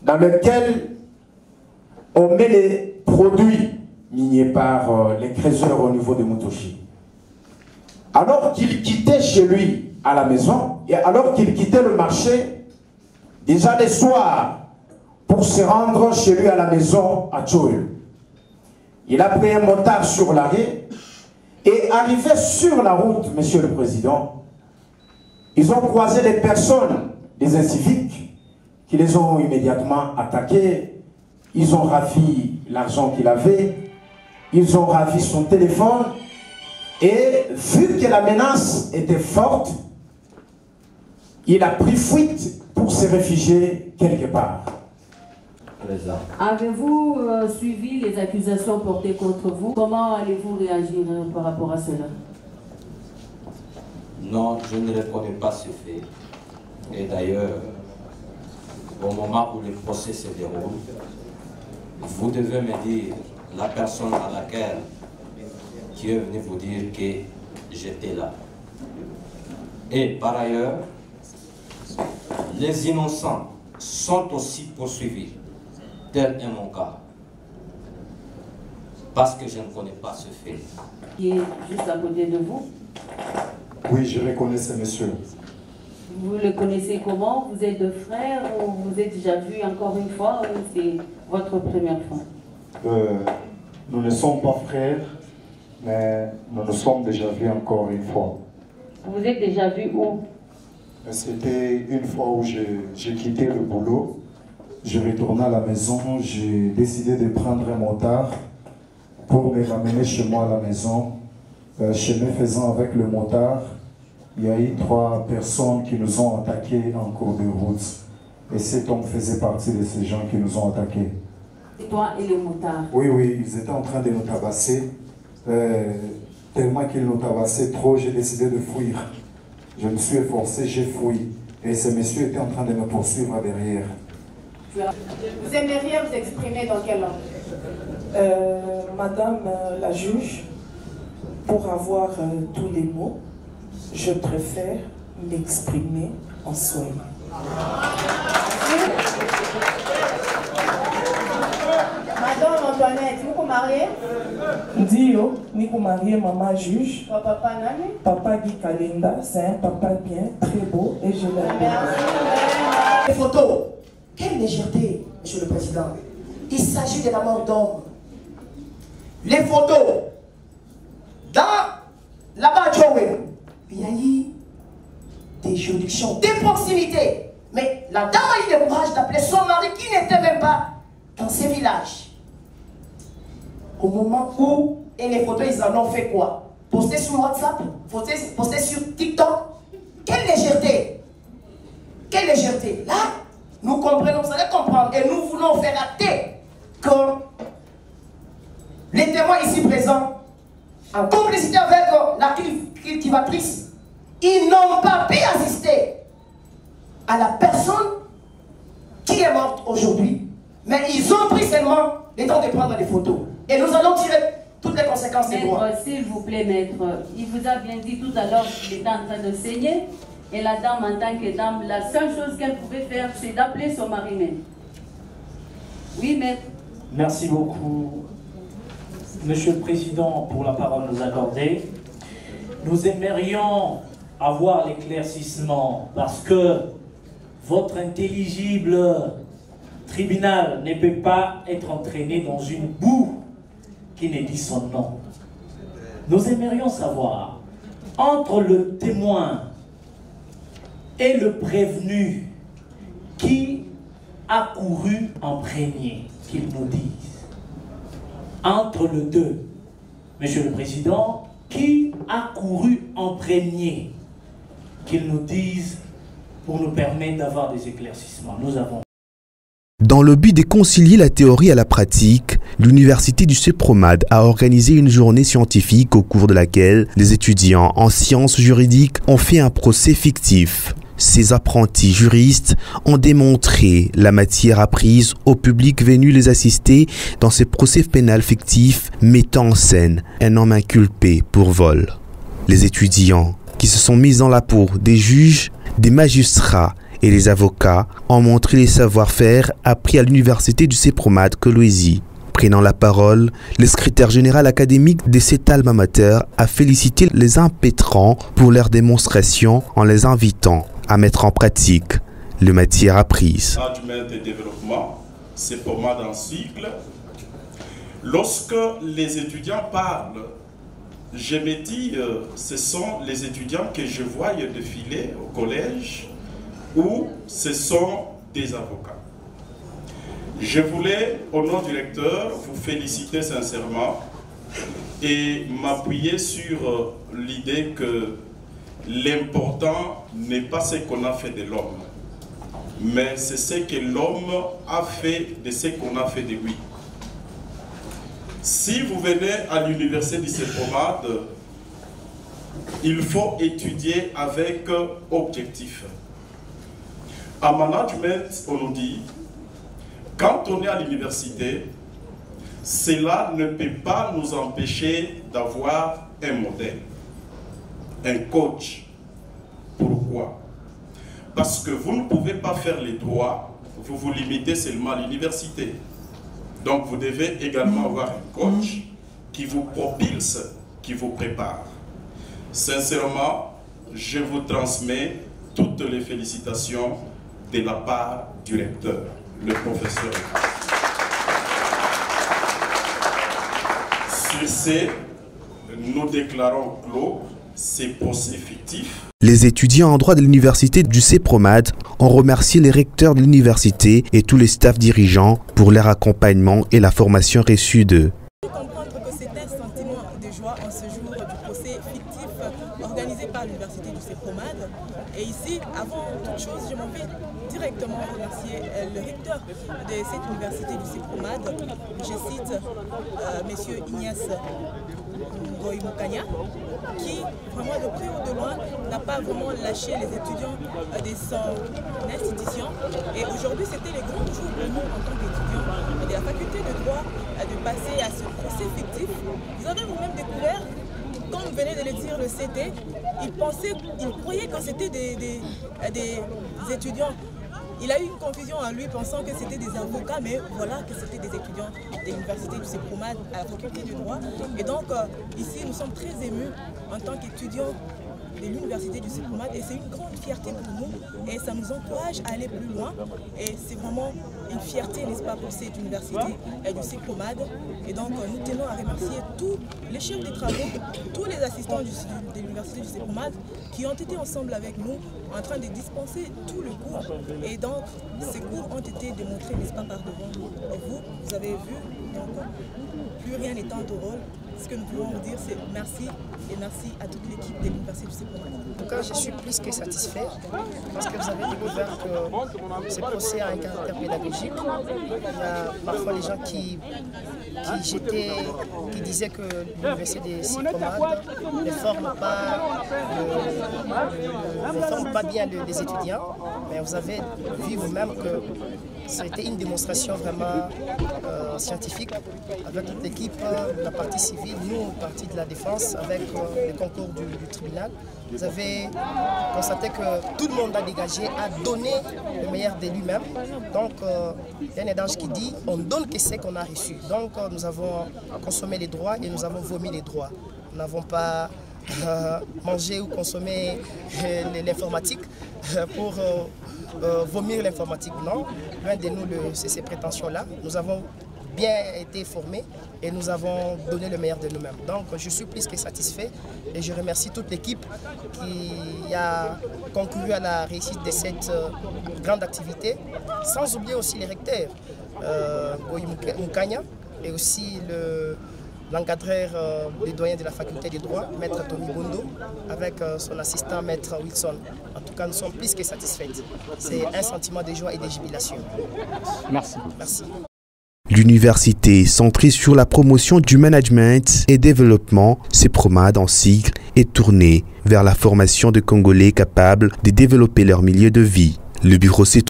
dans lequel on met les produits miniers par les créateurs au niveau de Mutoshi. Alors qu'il quittait chez lui à la maison, et alors qu'il quittait le marché, déjà le soir, pour se rendre chez lui à la maison à Tchoul, il a pris un motard sur l'arrêt et arrivé sur la route, Monsieur le Président, ils ont croisé des personnes, des inciviques, qui les ont immédiatement attaqués. Ils ont ravi l'argent qu'il avait, ils ont ravi son téléphone, et vu que la menace était forte, il a pris fuite pour se réfugier quelque part. Avez-vous suivi les accusations portées contre vous? Comment allez-vous réagir par rapport à cela? Non, je ne reconnais pas ce fait. Et d'ailleurs, au moment où le procès se déroule, vous devez me dire la personne à laquelle qui est venue vous dire que j'étais là. Et par ailleurs, les innocents sont aussi poursuivis, tel est mon cas, parce que je ne connais pas ce fait. Qui est juste à côté de vous? Oui, je reconnais ce monsieur. Vous le connaissez comment? Vous êtes deux frères ou vous êtes déjà vus encore une fois ou c'est votre première fois? Nous ne sommes pas frères, mais nous nous sommes déjà vus encore une fois. Vous êtes déjà vus où? C'était une fois où j'ai quitté le boulot. Je retournais à la maison, j'ai décidé de prendre un motard pour me ramener chez moi à la maison. Chemin faisant avec le motard, il y a eu 3 personnes qui nous ont attaqués en cours de route. Et cet homme faisait partie de ces gens qui nous ont attaqués. C'est toi et le motard? Oui, oui, ils étaient en train de nous tabasser. Tellement qu'ils nous tabassaient trop, j'ai décidé de fuir. Je me suis efforcé, j'ai fui. Et ce monsieur était en train de me poursuivre derrière. Vous aimeriez vous exprimer dans quelle langue? Madame la juge, pour avoir tous les mots, je préfère m'exprimer en Swahili. Madame Antoinette, vous vous mariez? Dio, ni vous mariez maman juge. Papa Nani? Papa Guy Kalinda, c'est un papa bien, très beau et je l'aime. Les photos, quelle légèreté, Monsieur le Président. Il s'agit de la mort d'homme. Les photos, là-bas, il y a eu des juridictions, des proximités. Mais la dame a eu le courage d'appeler son mari qui n'était même pas dans ces villages. Au moment où, et les photos, ils en ont fait quoi? Poster sur WhatsApp, poster sur TikTok. Quelle légèreté! Quelle légèreté! Là, nous comprenons, vous allez comprendre, et nous voulons faire acter que les témoins ici présents, en complicité avec la cultivatrice, ils n'ont pas pu assister à la personne qui est morte aujourd'hui, mais ils ont pris seulement le temps de prendre des photos. Et nous allons tirer toutes les conséquences des droits. S'il vous plaît, maître, il vous a bien dit tout à l'heure qu'il était en train de saigner, et la dame, en tant que dame, la seule chose qu'elle pouvait faire, c'est d'appeler son mari même. Oui, maître. Merci beaucoup, Monsieur le Président, pour la parole nous accordée. Nous aimerions avoir l'éclaircissement parce que votre intelligible tribunal ne peut pas être entraîné dans une boue qui ne dit son nom. Nous aimerions savoir, entre le témoin et le prévenu, qui a couru en premier, qu'il nous dise. Entre les deux, Monsieur le Président, qui a couru en premier, qu'il nous dise pour nous permettre d'avoir des éclaircissements. Nous avons. Dans le but de concilier la théorie à la pratique, l'université du CEPROMAD a organisé une journée scientifique au cours de laquelle les étudiants en sciences juridiques ont fait un procès fictif. Ces apprentis juristes ont démontré la matière apprise au public venu les assister dans ces procès pénals fictifs mettant en scène un homme inculpé pour vol. Les étudiants qui se sont mis dans la peau des juges, des magistrats et les avocats ont montré les savoir-faire appris à l'université du CEPROMAD Kolwezi. Prenant la parole, le secrétaire général académique de cet alma mater a félicité les impétrants pour leur démonstration en les invitant à mettre en pratique les matières apprises. Management et développement, CEPROMAD en cycle. Lorsque les étudiants parlent, je me dis, ce sont les étudiants que je vois défiler au collège ou ce sont des avocats. Je voulais, au nom du recteur, vous féliciter sincèrement et m'appuyer sur l'idée que l'important n'est pas ce qu'on a fait de l'homme, mais c'est ce que l'homme a fait de ce qu'on a fait de lui. Si vous venez à l'université du CEPROMAD, il faut étudier avec objectif. En management, on nous dit, quand on est à l'université, cela ne peut pas nous empêcher d'avoir un modèle, un coach. Pourquoi? Parce que vous ne pouvez pas faire les droits, vous vous limitez seulement à l'université. Donc vous devez également avoir un coach qui vous propulse, qui vous prépare. Sincèrement, je vous transmets toutes les félicitations de la part du recteur, le professeur. Sur ce, nous déclarons clos ces procès fictifs. Les étudiants en droit de l'université du CEPROMAD ont remercié les recteurs de l'université et tous les staffs dirigeants pour leur accompagnement et la formation reçue d'eux. Il faut comprendre que c'est un sentiment de joie en ce jour du procès fictif organisé par l'université du CEPROMAD. Et ici, avant toute chose, je m'en vais directement remercier le recteur de cette université du CEPROMAD. Je cite M. Ignace Mukanya, qui vraiment de près ou de loin n'a pas vraiment lâché les étudiants de son institution. Et aujourd'hui, c'était le grand jour pour nous en tant qu'étudiants de la faculté de droit de passer à ce procès fictif. Vous avez vous-même découvert, comme venait de le dire le CD, il croyait que c'était des étudiants. Il a eu une confusion en lui pensant que c'était des avocats, mais voilà que c'était des étudiants de l'université du CEPROMAD à la faculté du droit. Et donc ici nous sommes très émus en tant qu'étudiants de l'université du CEPROMAD et c'est une grande fierté pour nous et ça nous encourage à aller plus loin et c'est vraiment une fierté, n'est-ce pas, pour cette université du CEPROMAD. Et donc nous tenons à remercier tous les chefs des travaux, tous les assistants de l'université du CEPROMAD qui ont été ensemble avec nous en train de dispenser tout le cours. Et donc ces cours ont été démontrés, n'est-ce pas, par devant vous. Vous avez vu, donc plus rien n'étant au rôle. Ce que nous pouvons vous dire, c'est merci et merci à toute l'équipe de l'université du CEPROMAD. En tout cas, je suis plus que satisfait parce que vous avez découvert que ce procès a un caractère pédagogique. Il y a parfois des gens qui disaient que l'université du CEPROMAD ne forme pas bien les étudiants, mais vous avez vu vous-même que c'était une démonstration vraiment scientifique avec toute l'équipe, la partie civile, nous, partie de la défense, avec le concours du tribunal. Vous avez constaté que tout le monde a dégagé, a donné le meilleur de lui-même. Donc, il y a un adage qui dit « on donne que ce qu'on a reçu ». Donc, nous avons consommé les droits et nous avons vomi les droits. Nous n'avons pas mangé ou consommé l'informatique pour vomir l'informatique. Non, loin de nous ces prétentions-là. Nous avons bien été formés et nous avons donné le meilleur de nous-mêmes. Donc je suis plus que satisfait et je remercie toute l'équipe qui a concouru à la réussite de cette grande activité, sans oublier aussi les recteurs, Mukanya et aussi l'encadreur des doyens de la faculté des droits, Maître Tommy Bondo, avec son assistant Maître Wilson. En tout cas, nous sommes plus que satisfaits. C'est un sentiment de joie et de jubilation. Merci. Merci. L'université centrée sur la promotion du management et développement, CEPROMAD en sigle, est tournée vers la formation de Congolais capables de développer leur milieu de vie. Le bureau